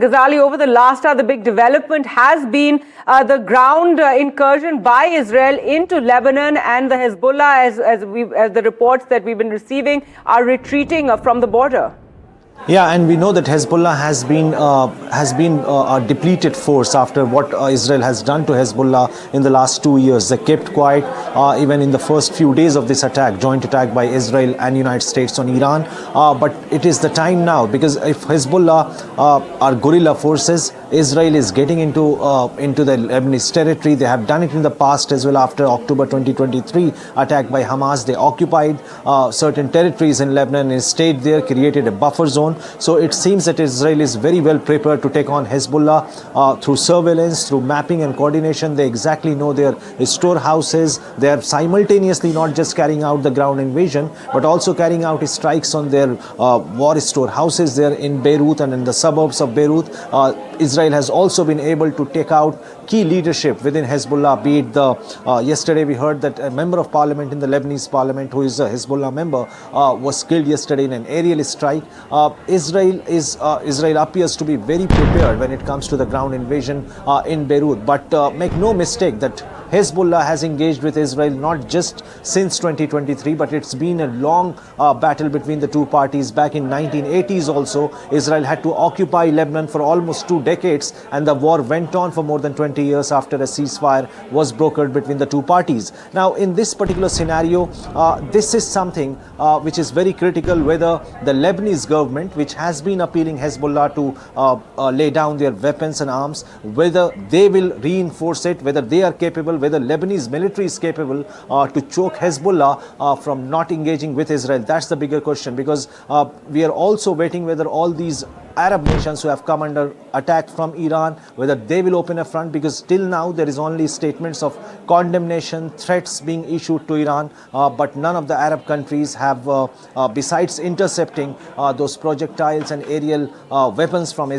Ghazali, over the last hour, the big development has been the ground incursion by Israel into Lebanon, and the Hezbollah, as the reports that we've been receiving, are retreating from the border. Yeah, and we know that Hezbollah has been a depleted force after what Israel has done to Hezbollah in the last 2 years. They kept quiet even in the first few days of this attack, joint attack by Israel and United States on Iran. But it is the time now, because if Hezbollah are guerrilla forces, Israel is getting into the Lebanese territory. They have done it in the past as well. After October 2023 attack by Hamas, they occupied certain territories in Lebanon and stayed there, created a buffer zone. So it seems that Israel is very well prepared to take on Hezbollah through surveillance, through mapping and coordination. They exactly know their storehouses. They are simultaneously not just carrying out the ground invasion, but also carrying out strikes on their war storehouses there in Beirut and in the suburbs of Beirut. Israel has also been able to take out key leadership within Hezbollah, be it the yesterday we heard that a member of parliament in the Lebanese parliament who is a Hezbollah member was killed yesterday in an aerial strike. Israel appears to be very prepared when it comes to the ground invasion in Beirut, but make no mistake that Hezbollah has engaged with Israel not just since 2023, but it's been a long battle between the two parties. Back in 1980s also, Israel had to occupy Lebanon for almost 2 decades, and the war went on for more than 20 years after a ceasefire was brokered between the two parties. Now, in this particular scenario, this is something which is very critical, whether the Lebanese government, which has been appealing Hezbollah to lay down their weapons and arms, whether they will reinforce it, whether they are capable, whether Lebanese military is capable to choke Hezbollah from not engaging with Israel. That's the bigger question, because we are also waiting whether all these Arab nations who have come under attack from Iran, whether they will open a front, because till now there is only statements of condemnation, threats being issued to Iran, but none of the Arab countries have, besides intercepting those projectiles and aerial weapons from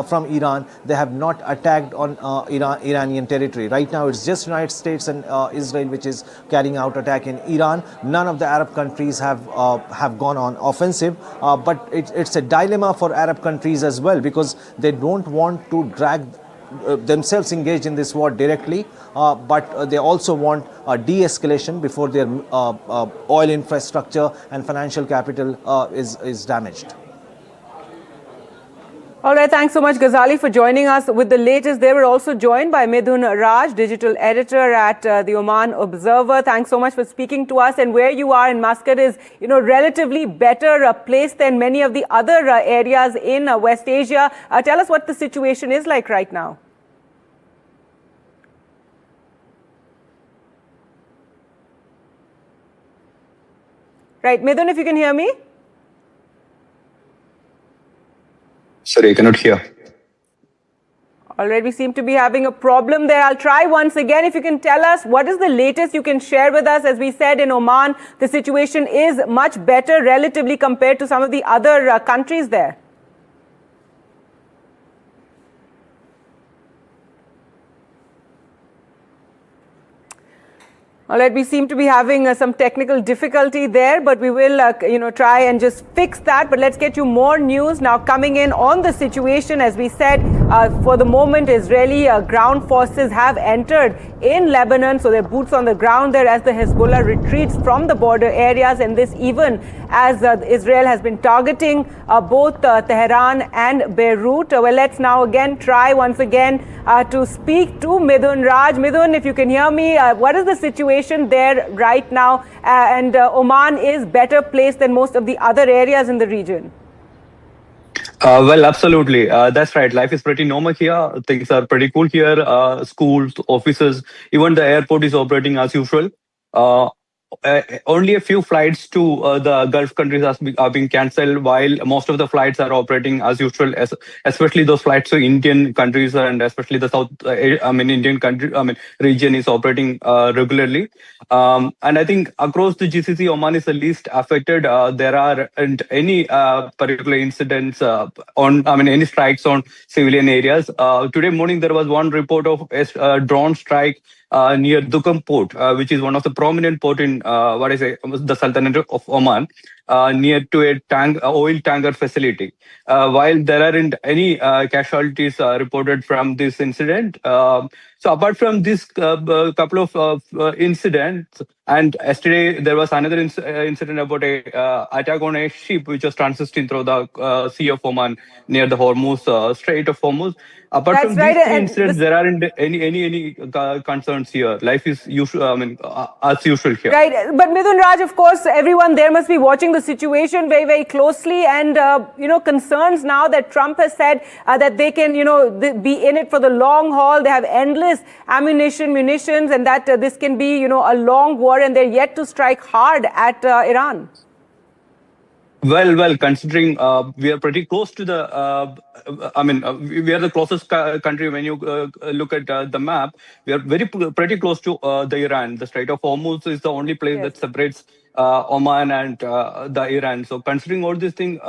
from Iran, they have not attacked on Iranian territory. Right now it's just United States and Israel which is carrying out attack in Iran. None of the Arab countries have gone on offensive, but it's a dilemma for Arab countries as well, because they don't want to drag themselves engaged in this war directly, but they also want a de-escalation before their oil infrastructure and financial capital is damaged. All right, thanks so much, Ghazali, for joining us with the latest. They were also joined by Midhun Raj, digital editor at the Oman Observer. Thanks so much for speaking to us. And where you are in Muscat is, relatively better placed than many of the other areas in West Asia. Tell us what the situation is like right now. Right, Midhun, if you can hear me. Sorry, I cannot hear. All right, we seem to be having a problem there. I'll try once again. If you can tell us what is the latest you can share with us. As we said, in Oman, the situation is much better relatively compared to some of the other countries there. All right, we seem to be having some technical difficulty there, but we will, try and just fix that. But let's get you more news now coming in on the situation. As we said, for the moment, Israeli ground forces have entered in Lebanon, so they're boots on the ground there as the Hezbollah retreats from the border areas, and this even as Israel has been targeting both Tehran and Beirut. Well, let's now again try once again to speak to Midhun Raj. Midhun, if you can hear me, what is the situation there right now? And Oman is better placed than most of the other areas in the region. Well, absolutely. That's right. Life is pretty normal here. Things are pretty cool here. Schools, offices, even the airport is operating as usual. Only a few flights to the Gulf countries are being cancelled, while most of the flights are operating as usual, especially those flights to Indian countries, and especially the Indian country, region is operating regularly. And I think across the GCC, Oman is the least affected. There aren't any particular incidents any strikes on civilian areas. Today morning, there was one report of a drone strike near Duqm port, which is one of the prominent port in the Sultanate of Oman. near to a oil tanker facility. While there aren't any casualties reported from this incident, so apart from this couple of incidents, and yesterday there was another incident about a attack on a ship which was transiting through the Sea of Oman near the Hormuz Strait of Hormuz. Apart That's from right. these three And incidents, there aren't any concerns here. Life is usual. I mean, as usual here. right. But Midun Raj, of course, everyone there must be watching the situation very, very closely. And, concerns now that Trump has said that they can, be in it for the long haul. They have endless munitions, and that this can be, a long war, and they're yet to strike hard at Iran. Well, considering we are pretty close to the, we are the closest country when you look at the map. We are pretty close to the Iran. The Strait of Hormuz is the only place that separates Oman and the Iran. So considering all these things,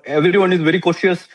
everyone is very cautious.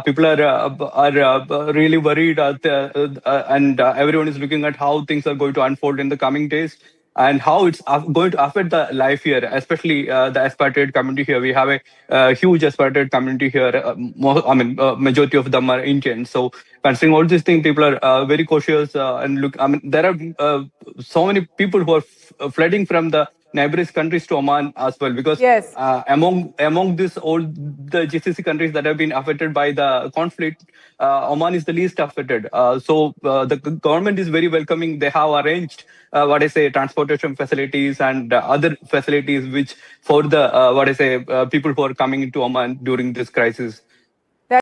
People are really worried, and everyone is looking at how things are going to unfold in the coming days, and how it's going to affect the life here, especially the expatriate community here. We have a huge expatriate community here. Majority of them are Indians. So considering all these things, people are very cautious. And look, there are so many people who are flooding from the neighboring countries to Oman as well, because Yes. among this all the GCC countries that have been affected by the conflict, Oman is the least affected. The government is very welcoming. They have arranged transportation facilities and other facilities which for the people who are coming into Oman during this crisis.